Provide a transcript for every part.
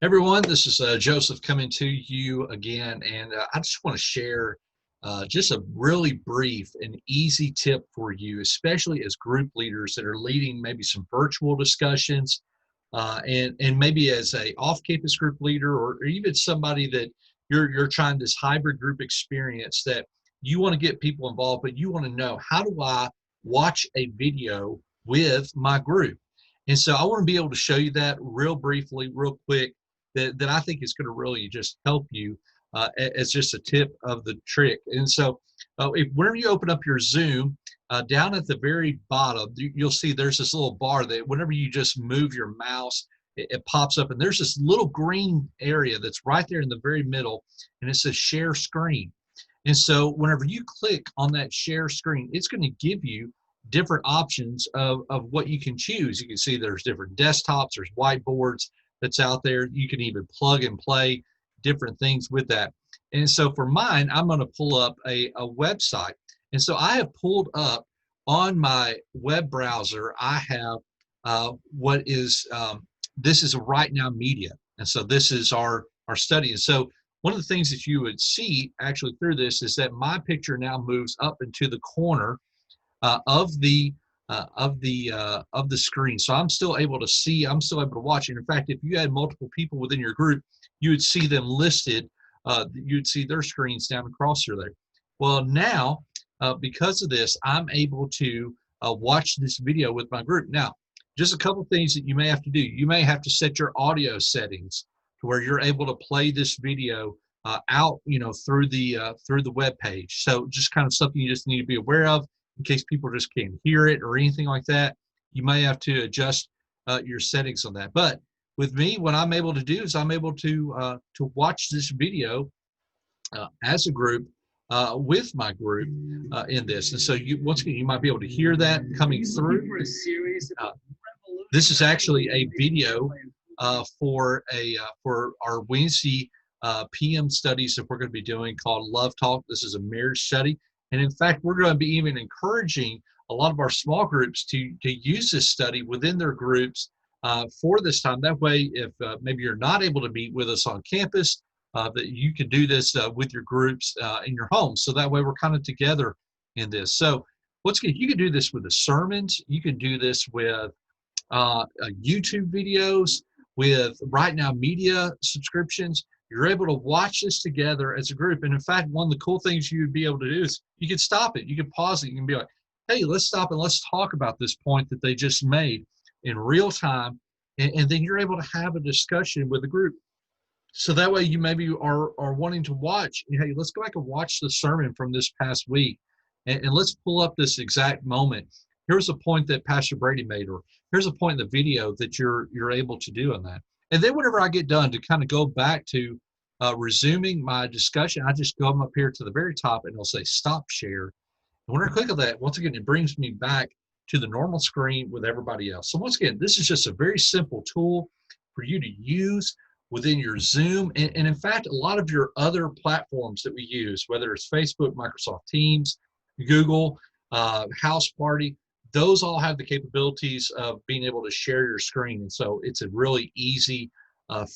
Everyone, this is Joseph coming to you again, and I just want to share just a really brief and easy tip for you, especially as group leaders that are leading maybe some virtual discussions, and maybe as a off-campus group leader, or even somebody that you're trying this hybrid group experience that you want to get people involved, but you want to know, how do I watch a video with my group? And so I want to be able to show you that real briefly, real quick, that I think is going to really just help you as just a tip of the trick. And so whenever you open up your Zoom, down at the very bottom, you'll see there's this little bar that whenever you just move your mouse, it pops up, and there's this little green area that's right there in the very middle, and it says share screen. And so whenever you click on that share screen, it's going to give you different options of what you can choose. You can see there's different desktops, there's whiteboards that's out there. You can even plug and play different things with that. And so for mine, I'm going to pull up a website. And so I have pulled up on my web browser, I have what is, this is a Right Now Media. And so this is our study. And so one of the things that you would see actually through this is that my picture now moves up into the corner of the screen. So I'm still able to see, I'm still able to watch. And in fact, if you had multiple people within your group, you would see them listed. You'd see their screens down across here there. Well, now, because of this, I'm able to watch this video with my group. Now, just a couple things that you may have to do. You may have to set your audio settings to where you're able to play this video out, through the web page. So just kind of something you just need to be aware of in case people just can't hear it or anything like that. You may have to adjust your settings on that. But with me, what I'm able to do is I'm able to watch this video as a group with my group in this. And so once again, you might be able to hear that coming through. This is actually a video for our Wednesday PM studies that we're going to be doing called Love Talk. This is a marriage study. And in fact, we're going to be even encouraging a lot of our small groups to use this study within their groups for this time. That way, if maybe you're not able to meet with us on campus, that you can do this with your groups in your home. So that way we're kind of together in this. So what's good, you can do this with the sermons. You can do this with YouTube videos, with Right Now Media subscriptions. You're able to watch this together as a group. And in fact, one of the cool things you would be able to do is you can stop it. You can pause it. You can be like, hey, let's stop and let's talk about this point that they just made in real time. And then you're able to have a discussion with the group. So that way you maybe are wanting to watch, hey, let's go back and watch the sermon from this past week. And let's pull up this exact moment. Here's a point that Pastor Brady made, or here's a point in the video that you're able to do on that. And then whenever I get done to kind of go back to resuming my discussion, I just go up here to the very top and it'll say stop share. And when I click on that, once again, it brings me back to the normal screen with everybody else. So once again, this is just a very simple tool for you to use within your Zoom. And in fact, a lot of your other platforms that we use, whether it's Facebook, Microsoft Teams, Google, House Party, those all have the capabilities of being able to share your screen. And so it's a really easy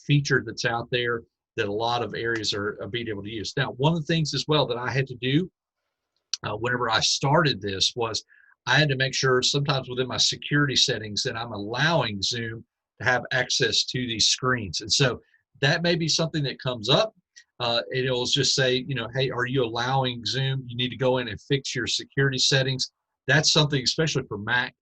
feature that's out there that a lot of areas are being able to use. Now, one of the things as well that I had to do whenever I started this was I had to make sure sometimes within my security settings that I'm allowing Zoom to have access to these screens. And so that may be something that comes up. It'll just say, hey, are you allowing Zoom? You need to go in and fix your security settings. That's something, especially for Mac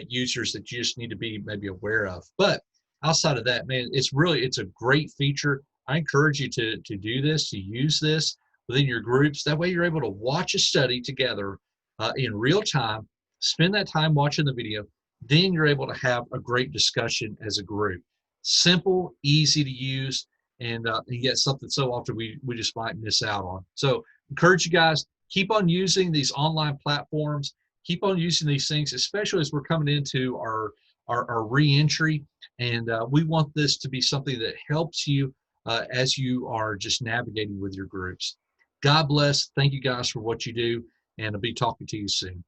users, that you just need to be maybe aware of. But outside of that, man, it's a great feature. I encourage you to do this, to use this within your groups. That way you're able to watch a study together in real time, spend that time watching the video, then you're able to have a great discussion as a group. Simple, easy to use, and yet something so often we just might miss out on. So encourage you guys, keep on using these online platforms, keep on using these things, especially as we're coming into our re-entry. And we want this to be something that helps you as you are just navigating with your groups. God bless. Thank you guys for what you do, and I'll be talking to you soon.